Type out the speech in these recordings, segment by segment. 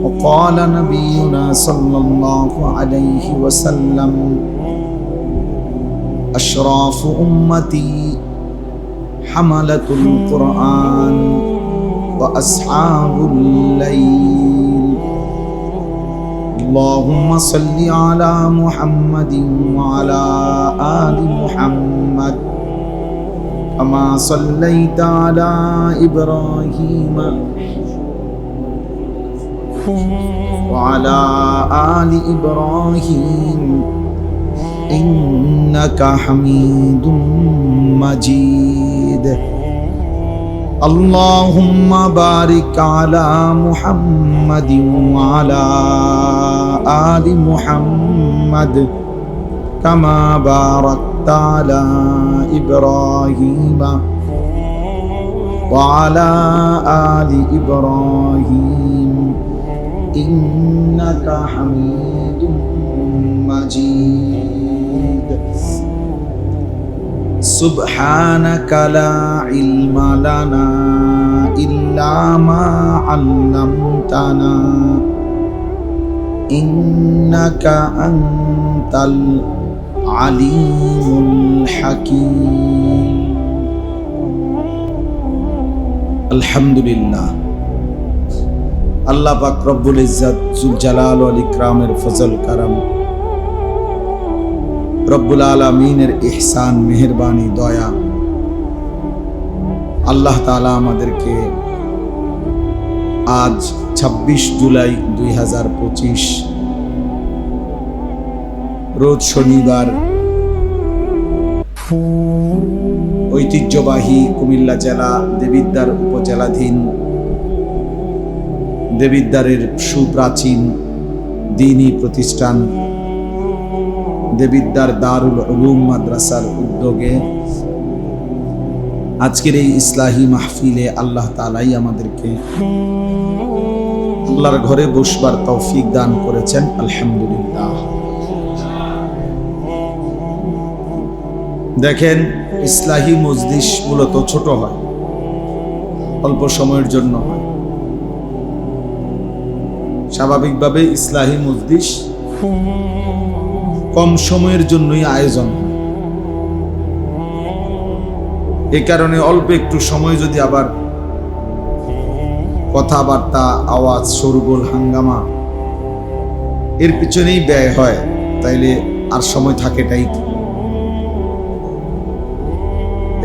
وقال نبينا صلى الله عليه وسلم أشراف أمتي حملة القرآن وأصحاب الليل اللهم صل على محمد وعلى آل محمد كما صليت على إبراهيم وعلى آل إبراهيم إنك حميد مجيد اللهم بارك على محمد وعلى آل محمد كما باركت على إبراهيم وعلى آل إبراهيم إنك حميد مجيد سبحانك لا علم لنا إلا ما علمتنا إنك أنت العليم الحكيم الحمد لله আল্লাহ পাক রব্বুল ইজ্জত জুল জালাল ওয়াল ইকরামের ফজল করম রব্বুল আলামিনের ইহসান মেহেরবানি দয়া আল্লাহ তাআলা আমাদেরকে আজ 26 জুলাই 2025 রোজ শনিবার ঐতিহ্যবাহী কুমিল্লা জেলা দেবিদ্বার উপজেলাধীন দেবিদ্বারের সুপ্রাচীন দ্বীনি প্রতিষ্ঠান দেবিদ্বার দারুল উলুম মাদ্রাসার উদ্যোগে আজকের এই ইসলাহি মাহফিলে আল্লাহ তাআলাই আমাদেরকে আল্লাহর ঘরে বসবার তৌফিক দান করেছেন আলহামদুলিল্লাহ। দেখেন, ইসলাহি মজলিস মূলত ছোট হয়, অল্প সময়ের জন্য হয়। স্বাভাবিকভাবে ইসলাহি মজলিস কম সময়ের জন্যই আয়োজন হয়। এই কারণে অল্প একটু সময় যদি আবার কথাবার্তা, আওয়াজ, শোরগোল, হাঙ্গামা এর পিছনেই ব্যয় হয়, তাইলে আর সময় থাকেটাই কি?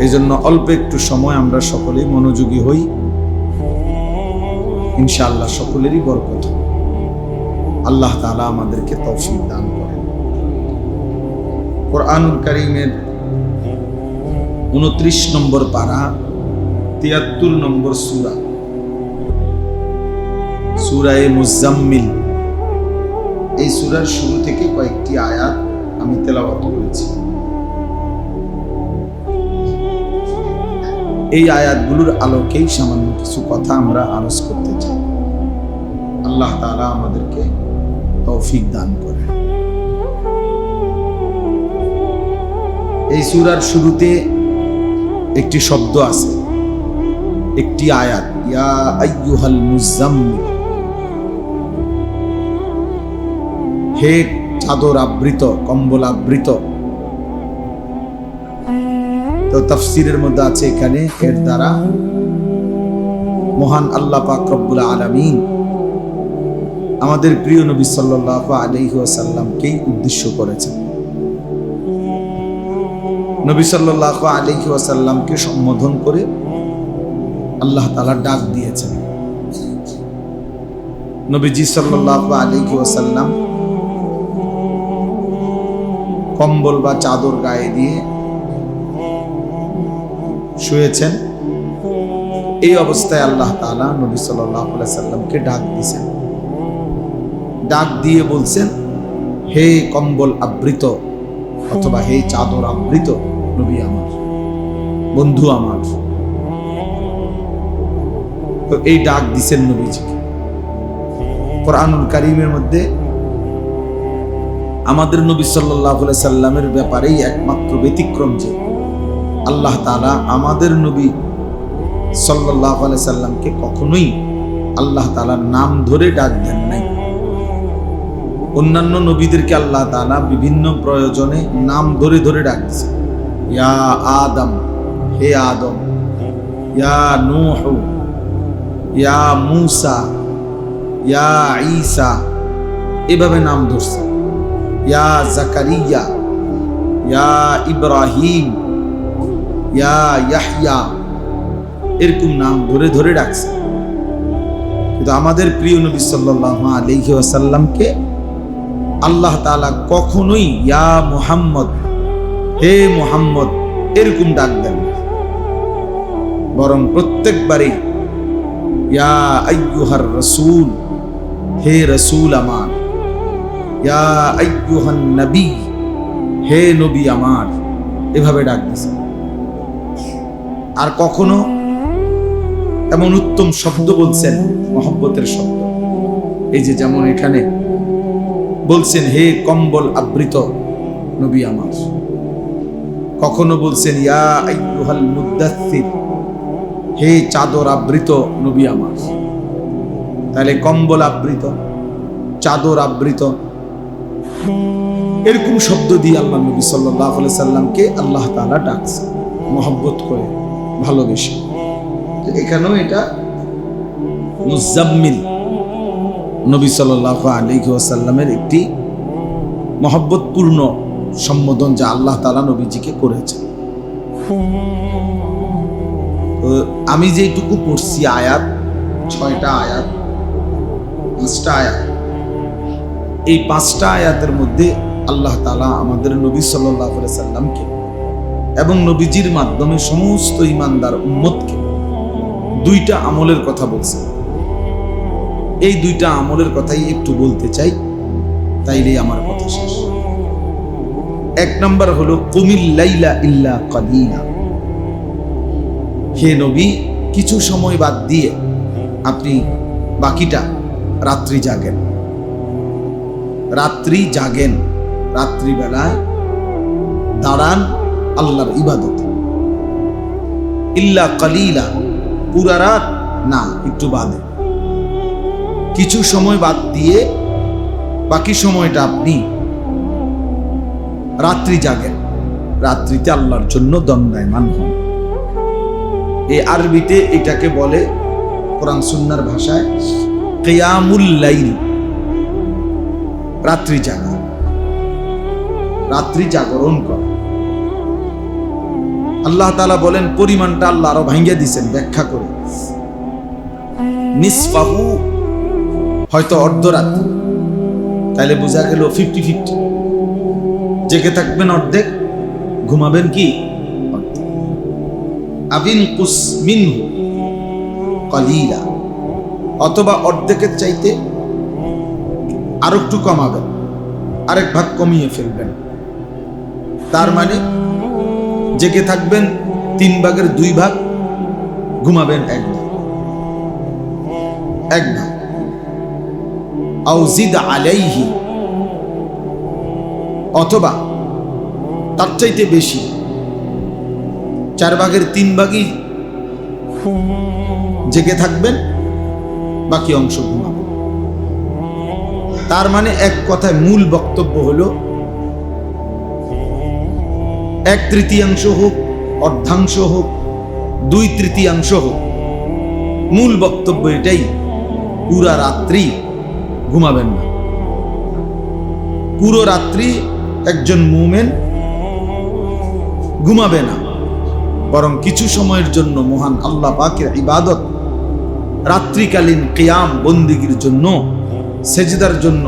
এই জন্য অল্প একটু সময় আমরা সকলেই মনোযোগী হই, ইনশাআল্লাহ সকলেরই বরকত। আল্লাহ তাআলা আমাদেরকে তৌফিক দান করেন। কুরআনুল কারীমের 29 নম্বর পারা 73 নম্বর সূরা, সূরায়ে মুজাম্মিল, এই সূরার শুরু থেকে কয়েকটি আয়াত আমি তেলাওয়াত করেছি। এই আয়াতগুলোর আলোকেই সামান্য কিছু কথা আমরা আরজ করতে চাই। আল্লাহ তাআলা আমাদেরকে তৌফিক দান করেন। এই সূরার শুরুতে একটি শব্দ আছে, একটি আয়াত, ইয়া আইয়ুহাল মুজাম্মিল, হে চাদর আবৃত, কম্বল আবৃত। তো তাফসীরের মধ্যে আছে এখানে এর দ্বারা মহান আল্লাহ পাক রব্বুল আলামিন আমাদের প্রিয় নবী সাল্লাল্লাহু আলাইহি ওয়াসাল্লামকেই উদ্দেশ্য করেছেন। নবী সাল্লাল্লাহু আলাইহি ওয়াসাল্লামকে সম্বোধন করে আল্লাহ তাআলা ডাক দিয়েছেন। নবীজি সাল্লাল্লাহু আলাইহি ওয়াসাল্লাম কম্বল বা চাদর গায়ে দিয়ে শুয়েছেন। এই অবস্থায় আল্লাহ তাআলা নবী সাল্লাল্লাহু আলাইহি ওয়াসাল্লামকে ডাক দিয়েছেন। ডাক দিয়ে বলছেন, হে কম্বল আবৃত অথবা হে চাদর আবৃত নবী আমার, বন্ধু আমার। তো এই ডাক দিছেন নবীজিকে। কুরআনুল কারীমের মধ্যে আমাদের নবী সাল্লাল্লাহু আলাইহি সাল্লামের ব্যাপারেই একমাত্র ব্যতিক্রম যে আল্লাহ তাআলা আমাদের নবী সাল্লাল্লাহু আলাইহি সাল্লামকে কখনোই আল্লাহ তাআলার নাম ধরে ডাক দেন নাই। অন্যান্য নবীদেরকে আল্লাহ তাআলা বিভিন্ন প্রয়োজনে নাম ধরে ধরে ডাকছে। ইয়া আদম, হে আদম, ইয়া নূহ, ইয়া মূসা, ইয়া ঈসা, এভাবে নাম ধরছে। ইয়া জাকারিয়া, ইয়া ইব্রাহিম, ইয়া ইয়াহইয়া, এরকম নাম ধরে ধরে ডাকছে। কিন্তু আমাদের প্রিয় নবী সাল্লাল্লাহু আলাইহি ওয়াসাল্লামকে আল্লাহ তাআলা কখনোই ইয়া মুহাম্মদ, হে মুহাম্মদ এরকম ডাক দেন না, বরং প্রত্যেকবারই ইয়া আইয়ুহার রাসূল, হে রাসূল আমার, ইয়া আইয়ুহান নবী, হে নবী আমার, এভাবে ডাক দিয়েছে। আর কখনো এমন উত্তম শব্দ বলছেন, মহব্বতের শব্দ, এই যে যেমন এখানে বলছেন হে কম্বল আবৃত নবী আমার, কখনো বলছেন ইয়া আইয়ুহাল মুদ্দাসসির, হে চাদর আবৃত নবী আমার। তাহলে কম্বল আবৃত, চাদর আবৃত, এরকম শব্দ দিয়ে আল্লাহ নবী সাল্লাল্লাহু আলাইহি সাল্লামকে আল্লাহ তাআলা ডাকছে মহব্বত করে, ভালোবেসে। এখানেও এটা মুজাম্মিল নবী সাল্লাল্লাহু আলাইহি ওয়াসাল্লামের একটি মহব্বতপূর্ণ সম্বোধন যা আল্লাহ তাআলা নবীজিকে করেছেন। আমি যেটুকু পড়ছি আয়াত, 6টা আয়াত, 5টা আয়াত, এই 5টা আয়াতের মধ্যে আল্লাহ তাআলা আমাদের নবী সাল্লাল্লাহু আলাইহি সাল্লামকে এবং নবীজির মাধ্যমে সমস্ত ঈমানদার উম্মতকে 2টা আমলের কথা বলছেন। এই 2টা আমলের কথাই একটু বলতে চাই, তাইলেই আমার কথা শেষ। 1 নাম্বার হলো কুমিল লাইলা ইল্লা কালিলা, হে নবী কিছু সময় বাদ দিয়ে আপনি বাকিটা রাত্রি জাগেন, রাত্রি জাগেন, রাত্রিবেলায় দাঁড়ান আল্লাহর ইবাদত। ইল্লা কালিলা, পুরা রাত না, একটু বাদে, কিছু সময় বাদ দিয়ে বাকি সময়টা আপনি রাত্রি জাগেন, রাত্রিতে আল্লাহর জন্য দণ্ডায়মান হন। এই আরবিতে এটাকে বলে কোরআন সুন্নাহর ভাষায় কিয়ামুল লাইল, রাত্রি জাগা, রাত্রি জাগরণ করা। আল্লাহ তাআলা বলেন পরিমাণটা আল্লাহ আরো ভাঙ্গিয়ে দিয়েছেন ব্যাখ্যা করে, নিসফাহু, হয়তো অর্ধরাত, তাইলে বোঝা গেল 50-50, জেগে থাকবেন অর্ধেক, ঘুমাবেন কি অর্ধেক। আবিন কুস মিনহু কালিলা, অথবা অর্ধেকের চাইতে আর একটু কমাবেন, আরেক ভাগ কমিয়ে ফেলবেন। তার মানে জেগে থাকবেন 3 ভাগের 2 ভাগ, ঘুমাবেন 1 ভাগ, 1 ভাগ। আও জিদ আলাইহি, অথবা তার চাইতে বেশি, 4 ভাগের 3 ভাগই জেগে থাকবেন, বাকি অংশ ঘুমাবেন। তার মানে এক কথায় মূল বক্তব্য হলো 1/3 হোক, অর্ধাংশ হোক, 2/3 হোক, মূল বক্তব্য এটাই, পুরা রাত্রি ঘুমাবেন না। পুরো রাত্রি একজন মুমিন ঘুমাবে না, বরং কিছু সময়ের জন্য মহান আল্লাহ পাকের ইবাদত, রাত্রিকালীন কিয়াম বন্দিগির জন্য, সেজদার জন্য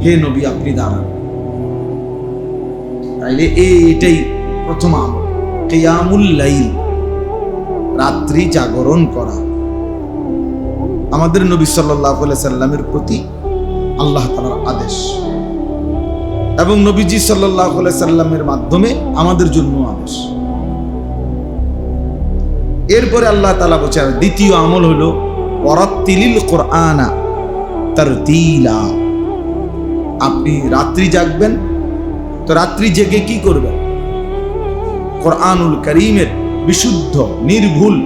হে নবী আপনি দাঁড়ান। তাইলে এটাই প্রথম আমল, কিয়ামুল লাইল, রাত্রি জাগরণ করা। আমাদের নবী সাল্লাল্লাহু আলাইহি সাল্লামের প্রতি আল্লাহ তাআলার আদেশ, এবং নবীজি সাল্লাল্লাহু আলাইহি সাল্লামের মাধ্যমে আমাদের জন্য আদেশ। এরপরে আল্লাহ তাআলা বলেছেন দ্বিতীয় আমল হলো ওয়ারাত্তিলিল কুরআনা তারতিলা, আপনি রাত্রি জাগবেন, তো রাত্রি জেগে কি করবেন? কোরআনুল কারীমের বিশুদ্ধ নির্ভুল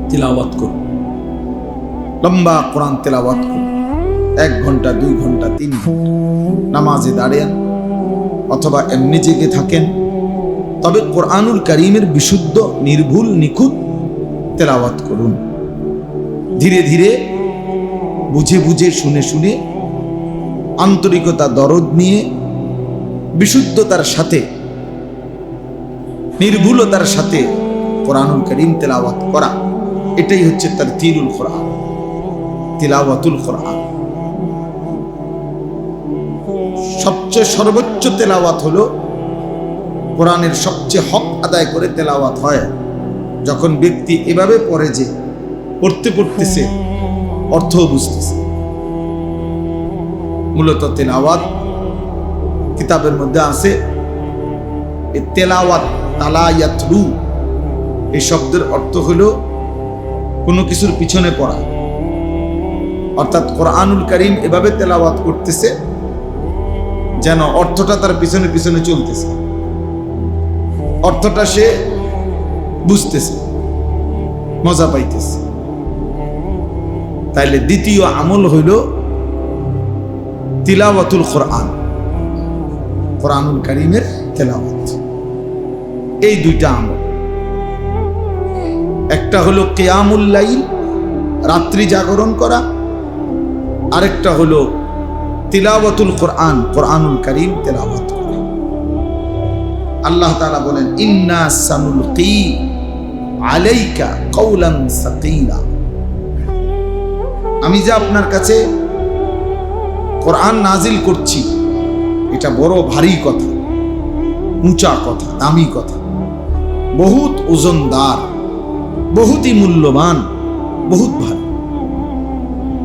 তিলাওয়াত করুন। লম্বা কোরআন তেলাওয়াত করুন, 1 ঘন্টা 2 ঘন্টা 3 ঘন্টা নামাজে দাঁড়ান অথবা এমনি জেগে থাকেন, তবে কোরআনুল কারীমের বিশুদ্ধ নির্ভুল নিখুঁত তেলাওয়াত করুন। ধীরে ধীরে বুঝে বুঝে শুনে শুনে আন্তরিকতা দরদ নিয়ে বিশুদ্ধতার সাথে নির্ভুলতার সাথে কোরআনুল কারীম তেলাওয়াত করা, এটাই হচ্ছে তারতিলুল কোরআন, তিলাওয়াতুল কোরআন। সবচেয়ে সর্বোচ্চ তেলাওয়াত হলো কোরআনের সবচেয়ে হক আদায় করে তেলাওয়াত হয় যখন ব্যক্তি এভাবে পড়ে যে পড়তে পড়তেছে অর্থ বুঝতেছে। মূলত তেলাওয়াত কিতাবের মধ্যে আছে, এই তেলাওয়াত তালা ইয়াতলু এই শব্দের অর্থ হলো কোনো কিছুর পিছনে পড়া, অর্থাৎ কোরআনুল কারীম এভাবে তেলাওয়াত করতেছে যেন অর্থটা তার পিছনে পিছনে চলতেছে, অর্থটা সে বুঝতেছে, মজা পাইতেছে। তাইলে দ্বিতীয় আমল হইল তিলাওয়াতুল কোরআন, কোরআনুল কারীমের তেলাওয়াত। এই দুইটা আমল, একটা হলো কিয়ামুল লাইল, রাত্রি জাগরণ করা, আরেকটা হলো তিলাওয়াতুল কোরআন, কোরআনুল কারীম তেলাওয়াত করা। আল্লাহ তাআলা বলেন, ইন্না সানুলকি আলাইকা কাওলান সাকিলা, আমি যে আপনার কাছে কোরআন নাজিল করছি এটা বড় ভারী কথা, উঁচা কথা, দামি কথা, বহুত ওজনদার, বহুতই মূল্যবান, বহুত ভারী।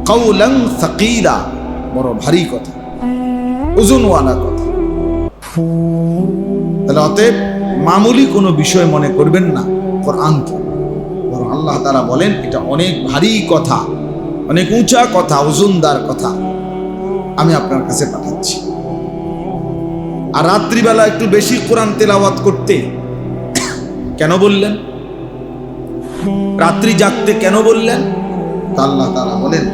কাওলান সাকিলা, বড় ভারী কথা, ওজনওয়ালা কথা। তাহলে অতএব মামুলি কোনো বিষয় মনে করবেন না কোরআনকে, বরং আল্লাহ তাআলা বলেন এটা অনেক ভারী কথা, অনেক উঁচা কথা, ওজনদার কথা আমি আপনার কাছে পাঠাচ্ছি। আর রাত্রিবেলা একটু বেশি কোরআন তেলাওয়াত করতে কেন বললেন? রাত্রি জাগতে কেন বললেন? আল্লাহ তাআলা বলেন,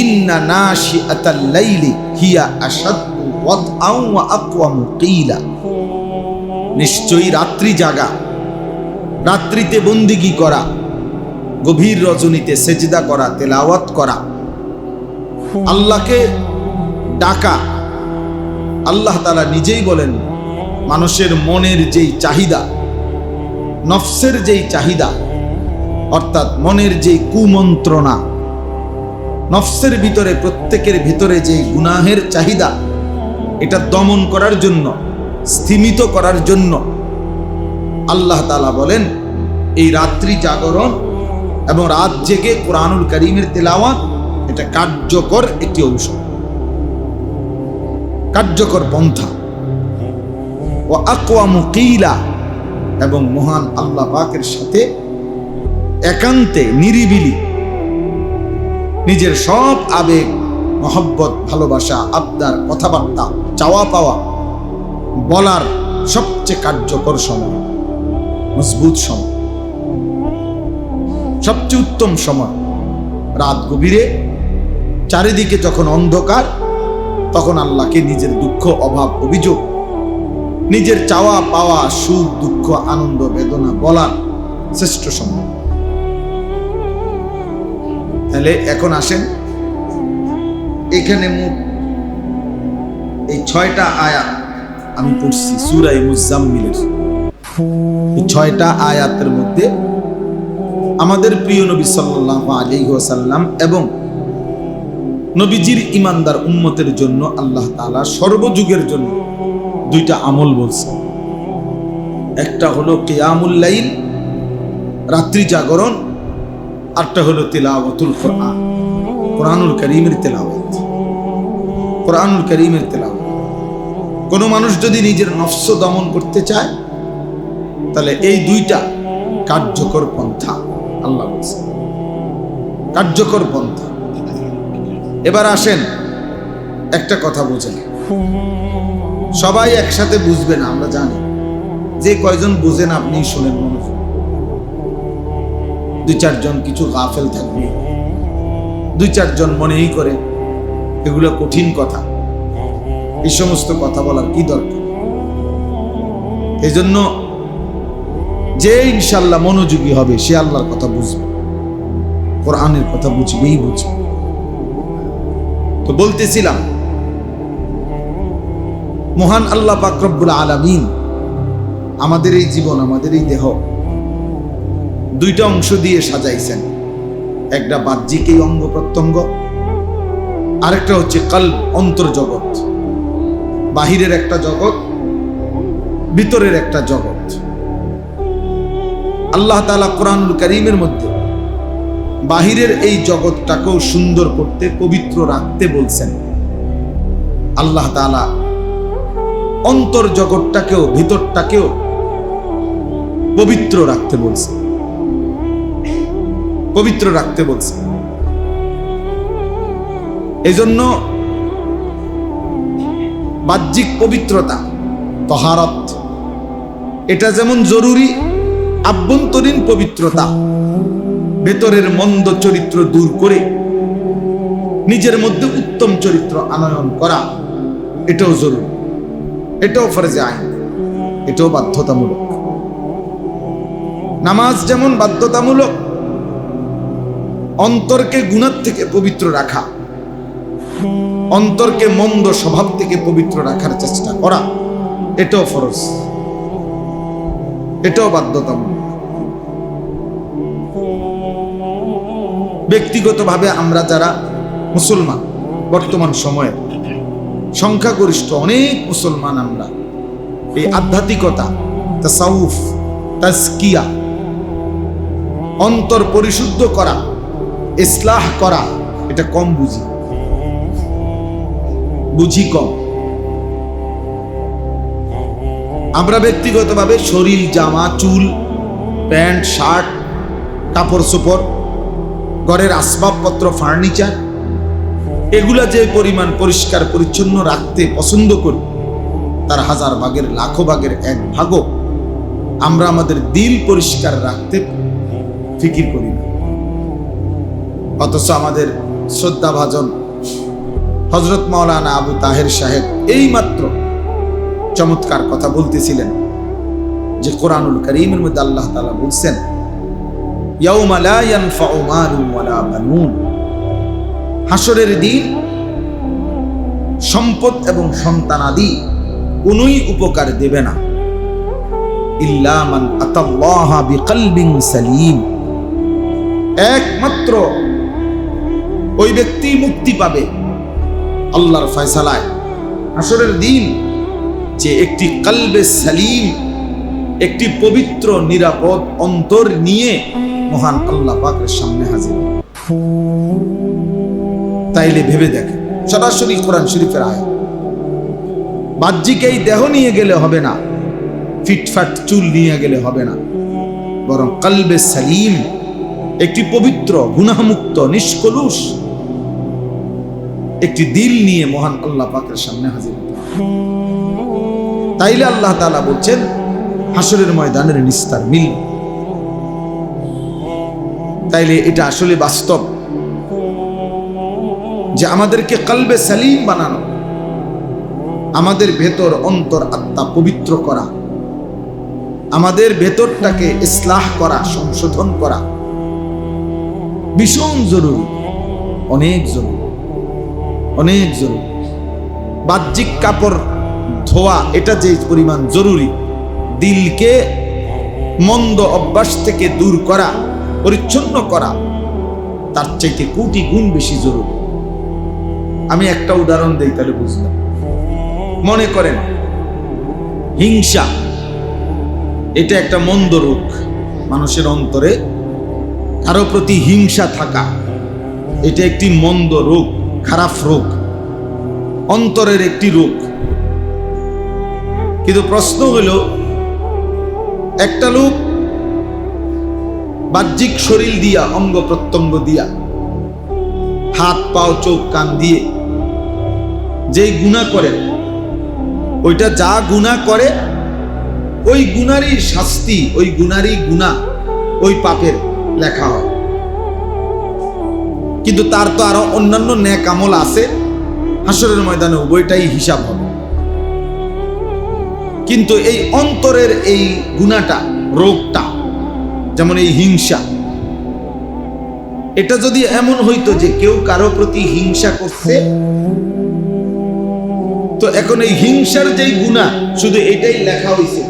ইন্না নাশিআতাল লাইলি হিয়া আশাদ্দু ওয়াতআন ওয়া আকওয়ামু কিলা, নিশ্চয়ই রাত্রি জাগা, রাত্রিতে বন্দিগি করা, গভীর রজনীতে সেজদা করা, তেলাওয়াত করা, আল্লাহকে ডাকা। আল্লাহ তাআলা নিজেই বলেন মানুষের মনের যেই চাহিদা, নফসের যেই চাহিদা, অর্থাৎ মনের যেই কুমন্ত্রণা, নফসের ভিতরে, প্রত্যেকের ভিতরে যেই গুনাহের চাহিদা, এটা দমন করার জন্য, স্থিমিত করার জন্য আল্লাহ তাআলা বলেন এই রাত্রি জাগরণ এবং রাত জেগে কোরআনুল কারীমের তেলাওয়াত এটা কার্যকর একটি ঔষধ, কার্যকর পন্থা। ও আকওয়ামু কিলা, এবং মহান আল্লাহ পাকের সাথে একান্তে নিরিবিলি নিজের সব আবেগ, মহব্বত, ভালোবাসা, আবদার, কথাবার্তা, চাওয়া পাওয়া বলার সবচেয়ে কার্যকর সময়, মজবুত সময়, সবচেয়ে উত্তম সময়। রাত গভীরে চারিদিকে যখন অন্ধকার, তখন আল্লাহকে নিজের দুঃখ, অভাব, অভিযোগ, নিজের চাওয়া পাওয়া, সুখ দুঃখ, আনন্দ বেদনা বলার শ্রেষ্ঠ সময়। তাহলে এখন আসেন, এখানে মোট এই 6টা আয়াত আমি পড়ছি সূরা মুজাম্মিলের। এই 6টা আয়াতের মধ্যে আমাদের প্রিয় নবী সাল্লাল্লাহু আলাইহি ওয়াসাল্লাম এবং নবীজির ইমানদার উম্মতের জন্য আল্লাহ তাআলা সর্বযুগের জন্য 2টা আমল বলছে। একটা হলো কিয়ামুল লাইল, রাত্রি জাগরণ, আরটা হলো তিলাওয়াতুল কোরআন, কোরআনুল কারীমের তেলাওয়াত। কোরআনুল কারীমের তেলাওয়াত, কোন মানুষ যদি নিজের নফস দমন করতে চায় তাহলে এই 2টা কার্যকর পন্থা আল্লাহ বলছে, কার্যকর পন্থা। এবার আসেন একটা কথা বুঝেন, সবাই একসাথে বুঝবে না, আমরা জানি। যে কয়জন বুঝেন আপনি শুনেন, মনোযোগ। 2-4 জন কিছু গাফেল থাকবে, দুই চারজন মনেই করে এগুলো কঠিন কথা, এই সমস্ত কথা বলার কি দরকার? এই জন্য যে ইনশাল্লাহ মনোযোগী হবে সে আল্লাহর কথা বুঝবে, কোরআনের কথা বুঝবেই বুঝবে। তো বলতেছিলাম, মহান আল্লাহ পাক রব্বুল আলামিন আমাদের এই জীবন, আমাদের এই দেহ দুইটা অংশ দিয়ে সাজাইছেন। একটা বাহ্যিক এই অঙ্গ প্রত্যঙ্গ, আরেকটা হচ্ছে কলব, অন্তর্জগৎ। বাহিরের একটা জগৎ, ভিতরের একটা জগৎ। আল্লাহ তাআলা কোরআনুল কারীমের মধ্যে বাহিরের এই জগৎটাকেও সুন্দর করতে, পবিত্র রাখতে বলছেন। আল্লাহ তাআলা অন্তর জগৎটাকেও, ভিতরটাকেও পবিত্র রাখতে বলছেন, পবিত্র রাখতে বলছেন। এজন্য বাহ্যিক পবিত্রতা, তহারত, এটা যেমন জরুরি, আভ্যন্তরীণ পবিত্রতা, ভেতরের মন্দ চরিত্র দূর করে নিজের মধ্যে উত্তম চরিত্র আনয়ন করা, এটাও জরুরি, এটাও ফরজে আইন, এটাও বাধ্যতামূলক। নামাজ যেমন বাধ্যতামূলক, অন্তরকে গুনাহ থেকে পবিত্র রাখা, অন্তরকে মন্দ স্বভাব থেকে পবিত্র রাখার চেষ্টা করা, এটাও ফরজ, এটাও বাধ্যতামূলক। ব্যক্তিগতভাবে আমরা যারা মুসলমান, বর্তমান সময়ে সংখ্যাগরিষ্ঠ অনেক মুসলমান, আমরা এই আধ্যাত্মিকতা, তাসাউফ, তাজকিয়া, অন্তর পরিশুদ্ধ করা, ইসলাহ করা, এটা কম বুঝি কম। আমরা ব্যক্তিগতভাবে শরীর, জামা, চুল, প্যান্ট, শার্ট, কাপড় চোপড়, ঘরের আসবাবপত্র, ফার্নিচার, এগুলা যে পরিমাণ পরিষ্কার পরিচ্ছন্ন রাখতে পছন্দ করি, তার হাজার ভাগের, লাখো ভাগের এক ভাগও আমরা আমাদের দিল পরিষ্কার রাখতে ফিকির করি না। অথচ আমাদের শ্রদ্ধাভাজন হযরত মাওলানা আবু তাহের সাহেব এইমাত্র চমৎকার কথা বলতেছিলেন যে কোরআনুল কারীমের মধ্যে আল্লাহ তাআলা বলছেন, ইয়াউমা লা ইয়ানফাউ মালুন ওয়ালা বানুন, হাসরের দিন সম্পদ এবং সন্তানাদি কোনই উপকার দেবে না, ইল্লা মান আতাল্লাহা বিকলবিন সালিম, একমাত্র ওই ব্যক্তি মুক্তি পাবে আল্লাহর ফয়সালায় হাসরের দিন, যে একটি কলবে সালিম, একটি পবিত্র নিরাপদ অন্তর নিয়ে মহান আল্লাহ পাকের সামনে হাজির। তাইলে ভেবে দেখেন, সরাসরি কোরআন শরীফের আয়াত। বাহ্যিক এই দেহ নিয়ে গেলে হবে না, ফিটফাট চুল নিয়ে গেলে হবে না, বরং কলবে সালিম, একটি পবিত্র, গুনাহমুক্ত, নিষ্কলুষ একটি দিল নিয়ে মহান আল্লাহ পাকের সামনে হাজির হতে হবে। তাইলে আল্লাহ তাআলা বলছেন হাসরের ময়দানের নিস্তার মিল। তাইলে এটা আসলে বাস্তব যে আমাদেরকে কলবে সালিম বানানো, আমাদের ভেতর, অন্তর, আত্মা পবিত্র করা, আমাদের ভেতরটাকে ইসলাহ করা, সংশোধন করা ভীষণ জরুরি, অনেক জরুরি, অনেক জরুরি। বাহ্যিক কাপড় ধোয়া এটা যে পরিমাণ জরুরি, দিলকে মন্দ অভ্যাস থেকে দূর করা, পরিচ্ছন্ন করা, তার চাইতে কোটি গুণ বেশি জরুরি। আমি একটা উদাহরণ দেই, তাহলে বুঝলাম। মনে করেন হিংসা, এটা একটা মন্দ রোগ। মানুষের অন্তরে কারো প্রতি হিংসা থাকা, এটা একটি মন্দ রোগ, খারাপ রোগ, অন্তরের একটি রোগ। কিন্তু প্রশ্ন হলো, একটা লোক বাহ্যিক শরীর দিয়া, অঙ্গ প্রত্যঙ্গ দিয়া, হাত, পাও, চোখ, কান দিয়ে যেই গুনাহ করে, ওইটা যা গুনাহ করে ওই গুনারই শাস্তি, ওই গুনারই গুনাহ, ওই পাপের লেখা হয়। কিন্তু তার তো আরো অন্যান্য নেক আমল আছে, হাসরের ময়দানে উভয়টাই হিসাব হবে। কিন্তু এই অন্তরের এই গুনাহটা, রোগটা, যেমন এই হিংসা, এটা যদি এমন হইতো যে কেউ কারো প্রতি হিংসা করছে, তো এখন এই হিংসার যেই গুনাহ শুধু এটাই লেখা হয়েছে,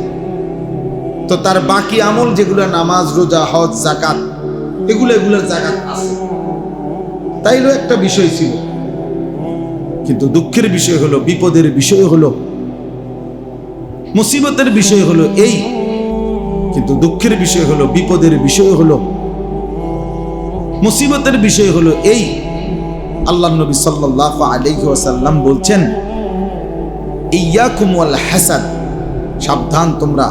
তো তার বাকি আমল যেগুলো নামাজ, রোজা, হজ, যাকাত, এগুলোর যাকাত আছে, তাইলেও একটা বিষয় ছিল। কিন্তু দুঃখের বিষয় হলো, বিপদের বিষয় হলো, মুসিবতের বিষয় হলো এই, কিন্তু দুঃখের বিষয় হলো, বিপদের বিষয় হলো, মুসিবতের বিষয় হলো এই, আল্লাহ নবী সাল্লাল্লাহু আলাইহি ওয়াসাল্লাম বলছেন, ইয়াকুম ওয়াল হাসাদ, সাবধান তোমরা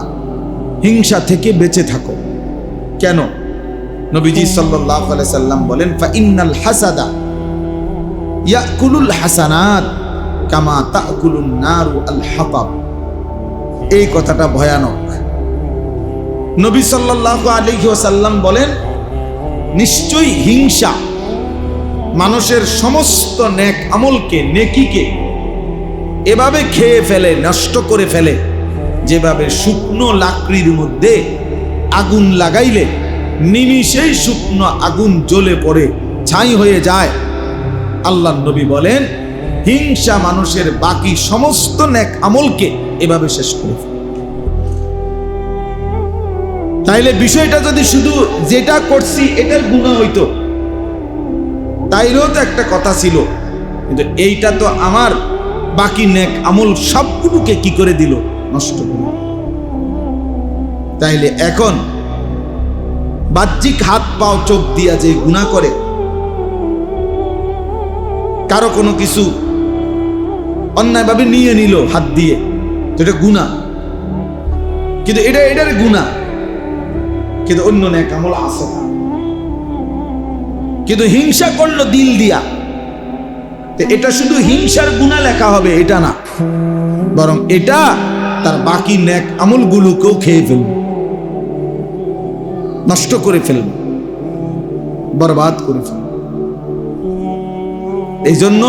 হিংসা থেকে বেঁচে থাকো। কেন? নবীজি সাল্লাল্লাহু আলাইহি সাল্লাম বলেন, ফা ইন্নাল হাসাদা ইয়াকুলুল হাসানাত কামা তাকুলুন নারু আল হাতাব। এই কথাটা ভয়ানক। নবী সাল্লাল্লাহু আলাইহি ওয়াসাল্লাম বলেন, নিশ্চয়ই হিংসা মানুষের সমস্ত নেক আমলকে, নেকিকে এভাবে খেয়ে ফেলে, নষ্ট করে ফেলে, যেভাবে শুকনো লাকড়ির মধ্যে আগুন লাগাইলে নিমিষেই শুকনো আগুন জ্বলে পড়ে ছাই হয়ে যায়। আল্লাহর নবী বলেন, হিংসা মানুষের বাকি সমস্ত নেক আমলকে এভাবে শেষ করে ফেলে। তাইলে বিষয়টা যদি শুধু যেটা করছি এটার গুনাহ হইতো, তাইলেও তো একটা কথা ছিল, কিন্তু এইটা তো আমার বাকি নেক আমল সবগুলোকে কি করে দিল? নষ্ট করে। তাইলে এখন বাহ্যিক হাত পাও চোখ দিয়া যে গুনাহ করে, কারো কোনো কিছু অন্যায়ভাবে নিয়ে নিল হাত দিয়ে, তো এটা গুনাহ, কিন্তু এটার গুনাহ, কিন্তু অন্য নেক আমল আছে না। কিন্তু হিংসা করলো দিল দিয়া, তো এটা শুধু হিংসার গুনাহ লেখা হবে এটা না, বরং এটা তার বাকি নেক আমলগুলোকেও খেয়ে ফেলবে, নষ্ট করে ফেলবে, বরবাদ করে ফেলবে। এই জন্য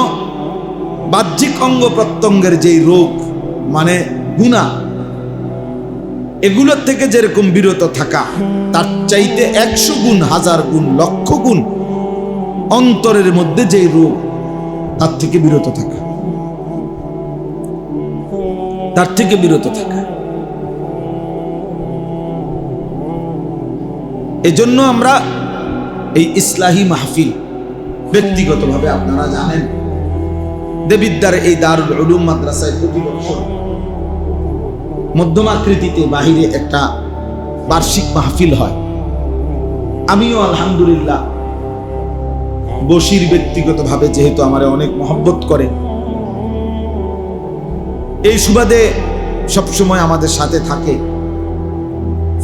বাহ্যিক অঙ্গ প্রত্যঙ্গের যেই রোগ মানে গুনাহ, এগুলোর থেকে যেরকম বিরত থাকা, তার চাইতে 100 গুণ, 1000 গুণ, লক্ষ গুণ অন্তরের মধ্যে যেই রোগ, তার থেকে বিরত থাকা, তার থেকে বিরত থাকা। এজন্য আমরা এই ইসলাহি মাহফিল, ব্যক্তিগতভাবে আপনারা জানেন দেবিদ্দার এই দারুল উলুম মাদ্রাসায় প্রতি বছর মধ্যম আকৃতিতে বাহিরে একটা বার্ষিক মাহফিল হয়। আমিও আলহামদুলিল্লাহ বশির ব্যক্তিগতভাবে যেহেতু আমার অনেক মহব্বত করে, এই সুবাদে সবসময় আমাদের সাথে থাকে,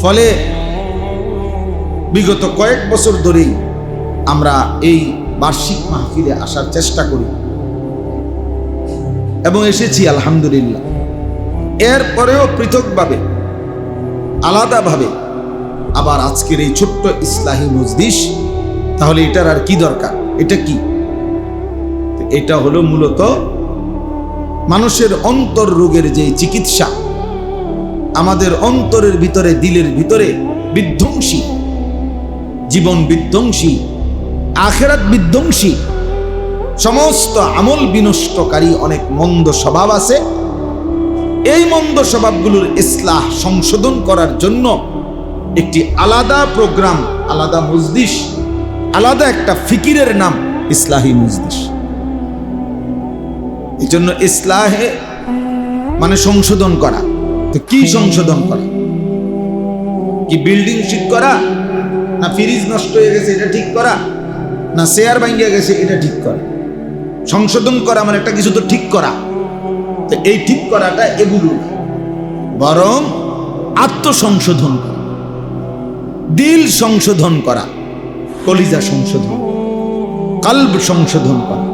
ফলে বিগত কয়েক বছর ধরেই আমরা এই বার্ষিক মাহফিলে আসার চেষ্টা করি এবং এসেছি আলহামদুলিল্লাহ। এরপরেও পৃথকভাবে, আলাদাভাবে আবার আজকের এই ছোট্ট ইসলাহি মজলিস, তাহলে এটার আর কি দরকার? এটা কি? এটা হলো মূলত মানুষের অন্তর রোগের যে চিকিৎসা, আমাদের অন্তরের ভিতরে, দিলের ভিতরে বিধ্বংসী, জীবন বিধ্বংসী, আখিরাত বিধ্বংসী, সমস্ত আমল বিনষ্টকারী অনেক মন্দ স্বভাব আছে। এই মন্দ স্বভাবগুলোর ইসলাহ, সংশোধন করার জন্য একটি আলাদা প্রোগ্রাম, আলাদা মজলিস, আলাদা একটা ফিকিরের নাম ইসলাহি মজলিস। এই জন্য ইসলাহে মানে সংশোধন করা। তো কি সংশোধন করা? কি বিল্ডিং ঠিক করা, না ফ্রিজ নষ্ট হয়ে গেছে এটা ঠিক করা, না চেয়ার ভাঙিয়ে গেছে এটা ঠিক করা? সংশোধন করা মানে একটা কিছু তো ঠিক করা। তো এই ঠিক করাটা এগুলো, বরং আত্মসংশোধন করা, দিল সংশোধন করা, কলিজা সংশোধন, কলব সংশোধন করা,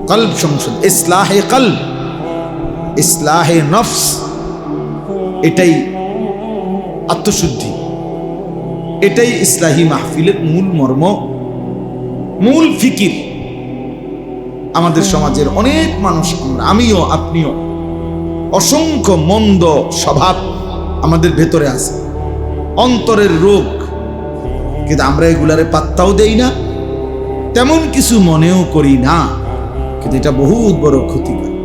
কলব সংশোধন, ইসলাহে কলব, ইসলাহে নফস, এটাই আত্মশুদ্ধি, এটাই ইসলাহি মাহফিলের মূল মর্ম। মূল ফিকির। আমাদের সমাজের অনেক মানুষ, আমিও আপনিও, অসংখ্য মন্দ স্বভাব আমাদের ভেতরে আছে, অন্তরের রোগ, কিন্তু আমরা এগুলারে পাত্তাও দেই না, তেমন কিছু মনেও করি না, কিন্তু এটা বহুত বড় ক্ষতিকারক,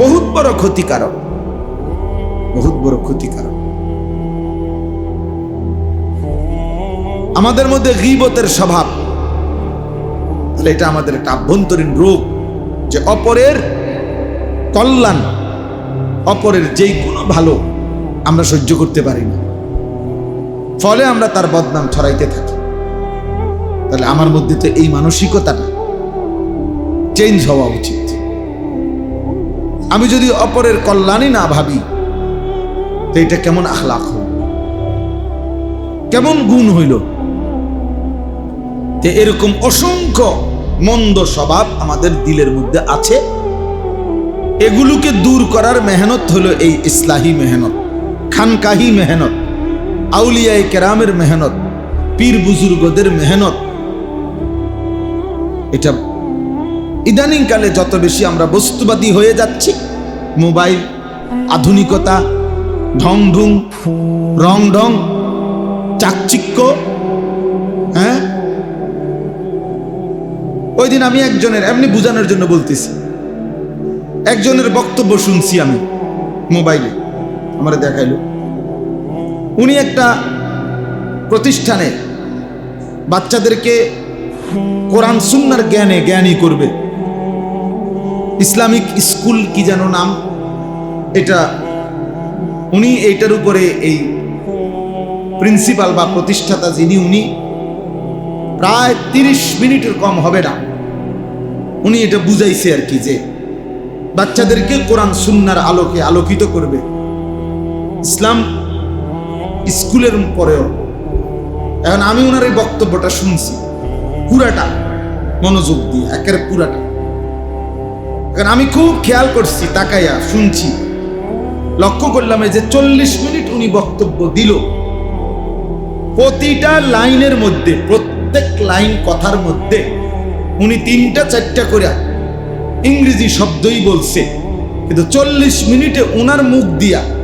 বহুত বড় ক্ষতিকারক, বহুত বড় ক্ষতিকারক। আমাদের মধ্যে গীবতের স্বভাব, তাহলে এটা আমাদের একটা আভ্যন্তরীণ রোগ, যে অপরের কল্যাণ, অপরের যেই কোনো ভালো আমরা সহ্য করতে পারি না, ফলে আমরা তার বদনাম ছড়াইতে থাকি। তাহলে আমার মধ্যে তো এই মানসিকতাটা চেঞ্জ হওয়া উচিত। আমি যদি অপরের কল্যাণই না ভাবি, তো এটা কেমন আখলাক হইল, কেমন গুণ হইল? যে এরকম অসংখ্য মন্দ স্বভাব আমাদের দিলের মধ্যে আছে, এগুলোকে দূর করার মেহনত হলো এই ইসলাহি মেহনত, খানকাহি মেহনত, আউলিয়ায়ে কেরামের মেহনত, পীর বুজুর্গদের মেহনত। এটা ইদানিং কালে যত বেশি আমরা বস্তুবাদী হয়ে যাচ্ছি, মোবাইল, আধুনিকতা, ঢং ঢুং, রং ঢং, চাকচিক্য, হ্যাঁ। ওই দিন আমি একজনের, এমনি বুঝানোর জন্য বলতেছি, একজনের বক্তব্য শুনছি আমি মোবাইলে, আমার দেখাইল, উনি একটা প্রতিষ্ঠানে বাচ্চাদেরকে কোরআন সুন্নাহর জ্ঞানে জ্ঞানী করবে, ইসলামিক স্কুল কি যেন নাম এটা, উনি এইটার উপরে এই প্রিন্সিপাল বা প্রতিষ্ঠাতা যিনি, উনি প্রায় 30 মিনিটের কম হবে না, উনি এটা বুঝাইছে আর কি, যে বাচ্চাদেরকে কোরআন সুন্নাহর আলোকে আলোকিত করবে, ইসলাম স্কুলের পরেও। এখন আমি ওনার এই বক্তব্যটা শুনছি পুরাটা, মনোযোগ দিয়ে একের পুরাটা। এখন আমি খুব খেয়াল করছি, তাকাইয়া শুনছি, লক্ষ্য করলাম যে 40 মিনিট উনি বক্তব্য দিল, প্রতিটা লাইনের মধ্যে, প্রত্যেক লাইন কথার মধ্যে উনি 3টা-4টা করে ইংরেজি শব্দই বলছে, কিন্তু 40 মিনিটে ওনার মুখ দিয়া